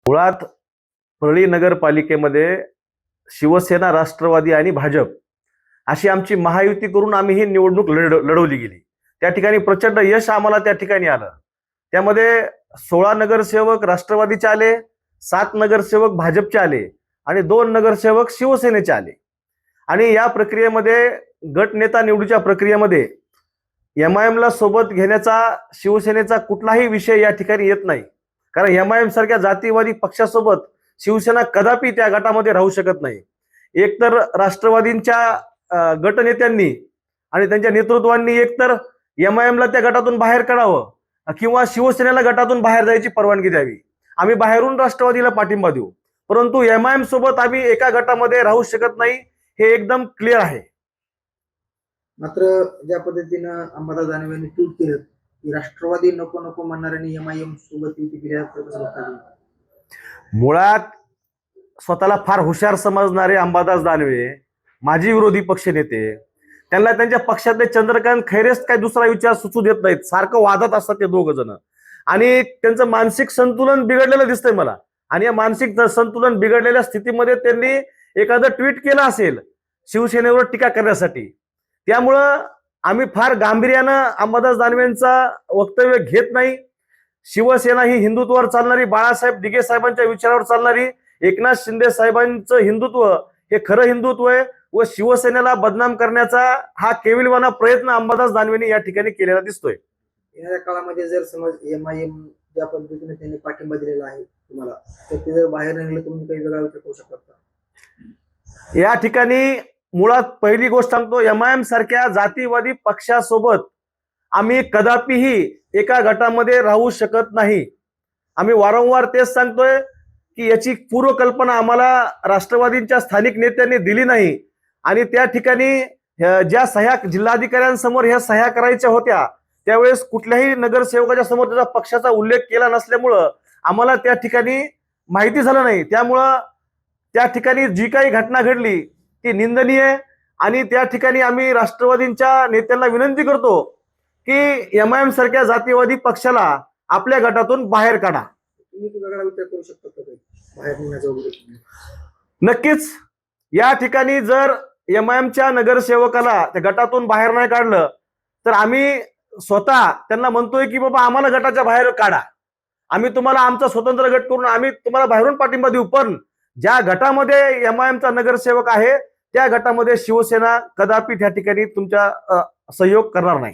मुळात परळी नगरपालिकेमध्ये शिवसेना, राष्ट्रवादी आणि भाजप अशी आमची महायुती करून आम्ही ही निवडणूक लढवली गेली. त्या ठिकाणी प्रचंड यश आम्हाला त्या ठिकाणी आलं. त्यामध्ये 16 नगरसेवक राष्ट्रवादीचे आले, 7 नगरसेवक भाजपचे आले आणि 2 नगरसेवक शिवसेनेचे आले. आणि या प्रक्रियेमध्ये गट नेता निवडीच्या प्रक्रियेमध्ये MIM ला सोबत घेण्याचा शिवसेनेचा कुठलाही विषय या ठिकाणी येत नाही. कारण MIM सारख्या जातीवादी पक्षासोबत शिवसेना कदापि त्या गटामध्ये राहू शकत नाही. एकतर राष्ट्रवादींच्या गटनेत्यांनी आणि त्यांच्या नेतृत्वांनी एकतर MIM ला त्या गटातून बाहेर काढावं किंवा शिवसेनेला गटातून बाहेर जायची परवानगी द्यावी. आम्ही बाहेरून राष्ट्रवादीला पाठिंबा देऊ, परंतु MIM सोबत आम्ही एका गटामध्ये राहू शकत नाही, हे एकदम क्लिअर आहे. मात्र ज्या पद्धतीनं अंबादास दानवे यांनी ट्विट केलं की राष्ट्रवादी नको नको म्हणणाऱ्यांनी MIM सोबत युती केली. मुळात स्वतःला फार हुशार समजणारे अंबादास दानवे माजी विरोधी पक्षनेते, त्यांना त्यांच्या पक्षातले चंद्रकांत खैरेच काय दुसरा विचार सुचू देत नाहीत. सारखं वादत असतात ते दोघ जण आणि त्यांचं मानसिक संतुलन बिघडलेलं दिसतंय मला. आणि या मानसिक संतुलन बिघडलेल्या स्थितीमध्ये त्यांनी एखादं ट्विट केलं असेल शिवसेनेवर टीका करण्यासाठी. त्यामुळं आम्ही फार गांभीर्यानं अंबादास दानवेंचा वक्तव्य घेत नाही. शिवसेना ही हिंदुत्वावर चालणारी, बाळासाहेब दिघे साहेबांच्या विचारावर चालणारी, एकनाथ शिंदे साहेबांचं हिंदुत्व हे खरं हिंदुत्व आहे व शिवसेनेला बदनाम करण्याचा हा केविलवाना प्रयत्न अंबादास दानवेंनी या ठिकाणी केलेला दिसतोय. येणाऱ्या काळामध्ये जर समज MIM ज्या पद्धतीने त्यांनी पाठिंबा दिलेला आहे तुम्हाला, तर ते जर बाहेर निघाले तुम्ही काही वेगळा विचार करू शकता का? या ठिकाणी मुळात पहिली गोष्ट सांगतो, MIM सारख्या जातीवादी पक्षासोबत आम्ही कदापिही एका गटामध्ये राहू शकत नाही. आम्ही वारंवार तेच सांगतोय की याची पूर्वकल्पना आम्हाला राष्ट्रवादींच्या स्थानिक नेत्यांनी दिली नाही आणि त्या ठिकाणी ज्या सह्या जिल्हाधिकाऱ्यांसमोर ह्या सह्या करायच्या होत्या त्यावेळेस कुठल्याही नगरसेवकाच्या समोर त्याचा पक्षाचा उल्लेख केला नसल्यामुळं आम्हाला त्या ठिकाणी माहिती झालं नाही. त्यामुळं त्या ठिकाणी जी काही घटना घडली ती निंदनीय आहे आणि त्या ठिकाणी आम्ही राष्ट्रवादींच्या नेत्यांना विनंती करतो की MIM सारख्या जातीवादी पक्षाला आपल्या गटातून बाहेर काढा. तुम्ही वेगळा विचार करू शकता का बाहेर निघण्याचा? नक्कीच या ठिकाणी जर MIMच्या नगरसेवकाला त्या गटातून बाहेर नाही काढलं तर आम्ही स्वतः त्यांना म्हणतोय की बाबा आम्हाला गटाच्या बाहेर काढा, आम्ही तुम्हाला आमचा स्वतंत्र गट करून आम्ही तुम्हाला बाहेरून पाठिंबा देऊ, पण ज्या गटामध्ये MIMचा नगरसेवक आहे त्या गटामध्ये शिवसेना कदापि त्या ठिकाणी तुमच्या सहयोग करणार नाही.